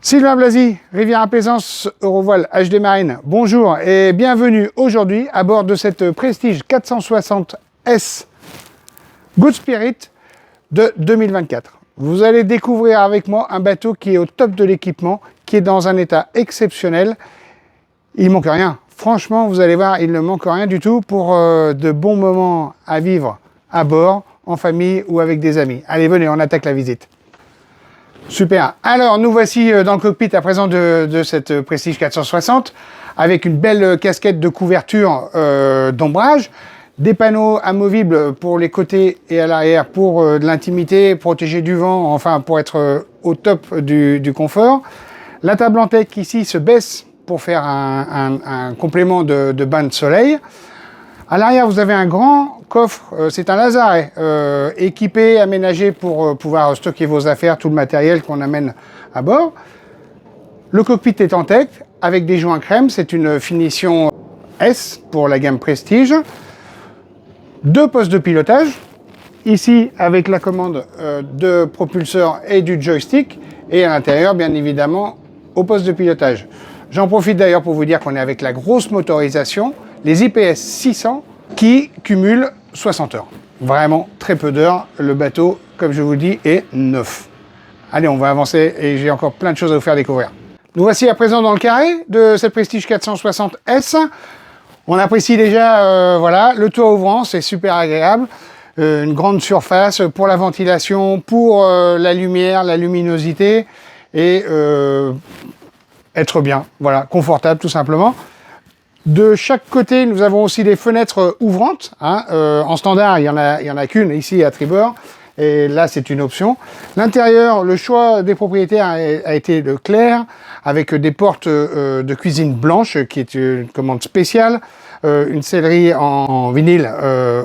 Sylvain Blasi, Riviera Plaisance, Eurovoile HD Marine, bonjour et bienvenue aujourd'hui à bord de cette Prestige 460S Good Spirit de 2024. Vous allez découvrir avec moi un bateau qui est au top de l'équipement, qui est dans un état exceptionnel. Il ne manque rien. Franchement, vous allez voir, il ne manque rien du tout pour de bons moments à vivre à bord, en famille ou avec des amis. Allez, venez, on attaque la visite. Super. Alors, nous voici dans le cockpit à présent de cette Prestige 460 avec une belle casquette de couverture d'ombrage, des panneaux amovibles pour les côtés et à l'arrière pour de l'intimité, protéger du vent, enfin pour être au top du confort. La table en teck ici se baisse pour faire un complément de bain de soleil. À l'arrière, vous avez un grand coffre, c'est un lazaret, équipé, aménagé pour pouvoir stocker vos affaires, tout le matériel qu'on amène à bord. Le cockpit est en teck, avec des joints crème, c'est une finition S pour la gamme Prestige. Deux postes de pilotage, ici avec la commande de propulseur et du joystick, et à l'intérieur, bien évidemment, au poste de pilotage. J'en profite d'ailleurs pour vous dire qu'on est avec la grosse motorisation, les IPS 600 qui cumulent 60 heures. Vraiment très peu d'heures. Le bateau, comme je vous dis, est neuf. Allez, on va avancer et j'ai encore plein de choses à vous faire découvrir. Nous voici à présent dans le carré de cette Prestige 460S. On apprécie déjà voilà, le toit ouvrant, c'est super agréable. Une grande surface pour la ventilation, pour la lumière, la luminosité et être bien, voilà, confortable tout simplement. De chaque côté, nous avons aussi des fenêtres ouvrantes. En standard, il y en a qu'une ici à tribord. Et là, c'est une option. L'intérieur, le choix des propriétaires a été de clair, avec des portes de cuisine blanche, qui est une commande spéciale. Une sellerie en vinyle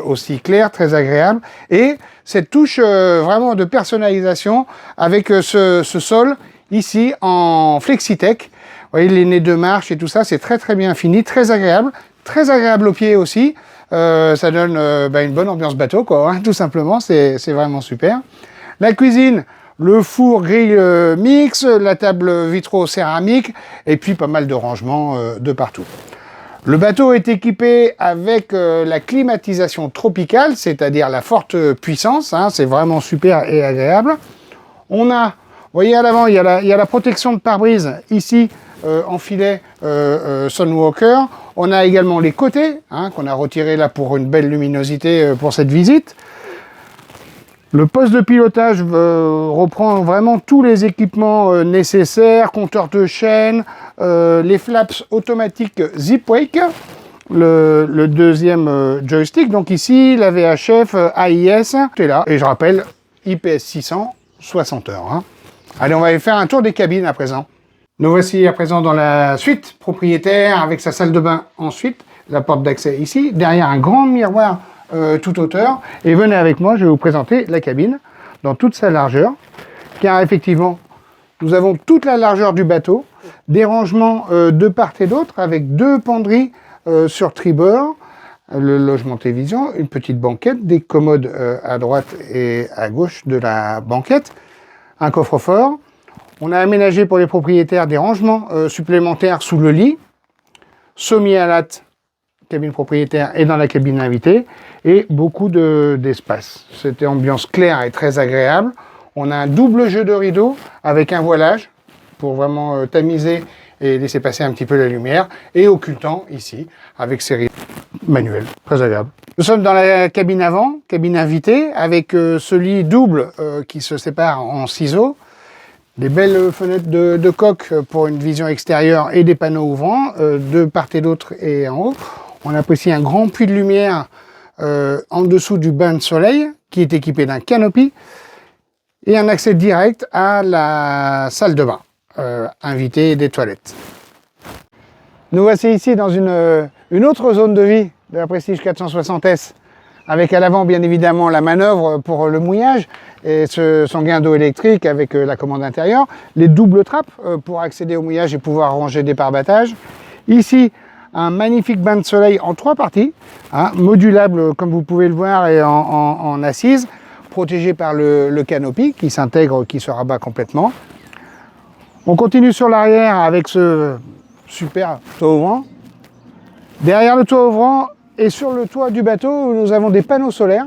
aussi claire, très agréable. Et cette touche vraiment de personnalisation avec ce sol ici en Flexitech. Vous voyez les nez de marche et tout ça, c'est très très bien fini, très agréable au pied aussi. Ça donne une bonne ambiance bateau, quoi, hein, tout simplement, c'est vraiment super. La cuisine, le four grille mix, la table vitro céramique et puis pas mal de rangements de partout. Le bateau est équipé avec la climatisation tropicale, c'est-à-dire la forte puissance, hein, c'est vraiment super et agréable. On a, vous voyez à l'avant, il y a la protection de pare-brise ici, en filet Sunwalker. On a également les côtés, hein, qu'on a retiré là pour une belle luminosité pour cette visite. Le poste de pilotage reprend vraiment tous les équipements nécessaires, compteur de chaîne, les flaps automatiques Zipwake, le deuxième joystick. Donc ici, la VHF AIS, c'est là. Et je rappelle, IPS 600, 60 heures. Hein. Allez, on va aller faire un tour des cabines à présent. Nous voici à présent dans la suite propriétaire avec sa salle de bain ensuite, la porte d'accès ici, derrière un grand miroir toute hauteur. Et venez avec moi, je vais vous présenter la cabine dans toute sa largeur, car effectivement, nous avons toute la largeur du bateau, des rangements de part et d'autre avec deux penderies sur tribord, le logement télévision, une petite banquette, des commodes à droite et à gauche de la banquette, un coffre-fort. On a aménagé pour les propriétaires des rangements supplémentaires sous le lit, sommier à latte, cabine propriétaire et dans la cabine invitée, et beaucoup d'espace. C'était ambiance claire et très agréable. On a un double jeu de rideaux avec un voilage pour vraiment tamiser et laisser passer un petit peu la lumière, et occultant ici avec ces rideaux manuels, très agréable. Nous sommes dans la cabine avant, cabine invitée, avec ce lit double qui se sépare en ciseaux. Des belles fenêtres de coque pour une vision extérieure et des panneaux ouvrants de part et d'autre et en haut. On apprécie un grand puits de lumière en dessous du bain de soleil qui est équipé d'un canopy et un accès direct à la salle de bain, invitée des toilettes. Nous voici ici dans une autre zone de vie de la Prestige 460S avec à l'avant bien évidemment la manœuvre pour le mouillage et son gain d'eau électrique avec la commande intérieure, les doubles trappes pour accéder au mouillage et pouvoir ranger des pare-battages. Ici, un magnifique bain de soleil en trois parties, hein, modulable comme vous pouvez le voir et en assise, protégé par le canopy qui s'intègre, qui se rabat complètement. On continue sur l'arrière avec ce super toit ouvrant. Derrière le toit ouvrant et sur le toit du bateau, nous avons des panneaux solaires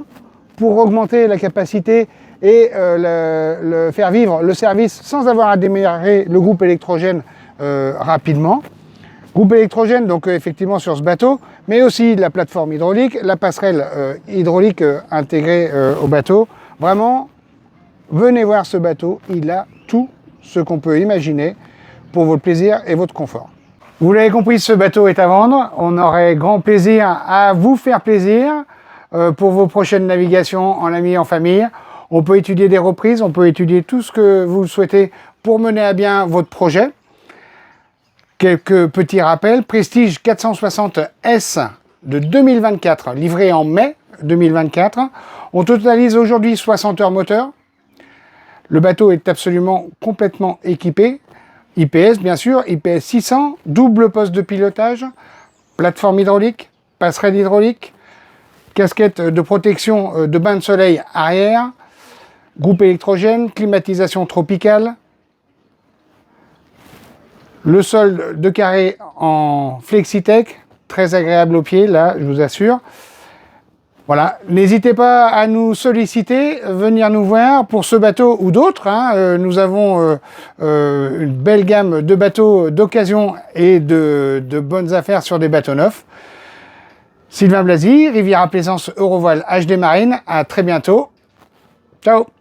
pour augmenter la capacité et faire vivre le service sans avoir à démarrer le groupe électrogène rapidement. Groupe électrogène, donc effectivement sur ce bateau, mais aussi la plateforme hydraulique, la passerelle hydraulique intégrée au bateau. Vraiment, venez voir ce bateau, il a tout ce qu'on peut imaginer pour votre plaisir et votre confort. Vous l'avez compris, ce bateau est à vendre. On aurait grand plaisir à vous faire plaisir pour vos prochaines navigations en amis, en famille. On peut étudier des reprises, on peut étudier tout ce que vous souhaitez pour mener à bien votre projet. Quelques petits rappels. Prestige 460S de 2024, livré en mai 2024. On totalise aujourd'hui 60 heures moteur. Le bateau est absolument complètement équipé. IPS bien sûr, IPS 600, double poste de pilotage, plateforme hydraulique, passerelle hydraulique, casquette de protection de bain de soleil arrière, groupe électrogène, climatisation tropicale, le sol de carré en Flexitech, très agréable au pied là, je vous assure. Voilà, n'hésitez pas à nous solliciter, venir nous voir pour ce bateau ou d'autres. Nous avons une belle gamme de bateaux d'occasion et de bonnes affaires sur des bateaux neufs. Sylvain Blazy, Riviera Plaisance Eurovoile HD Marine, à très bientôt. Ciao!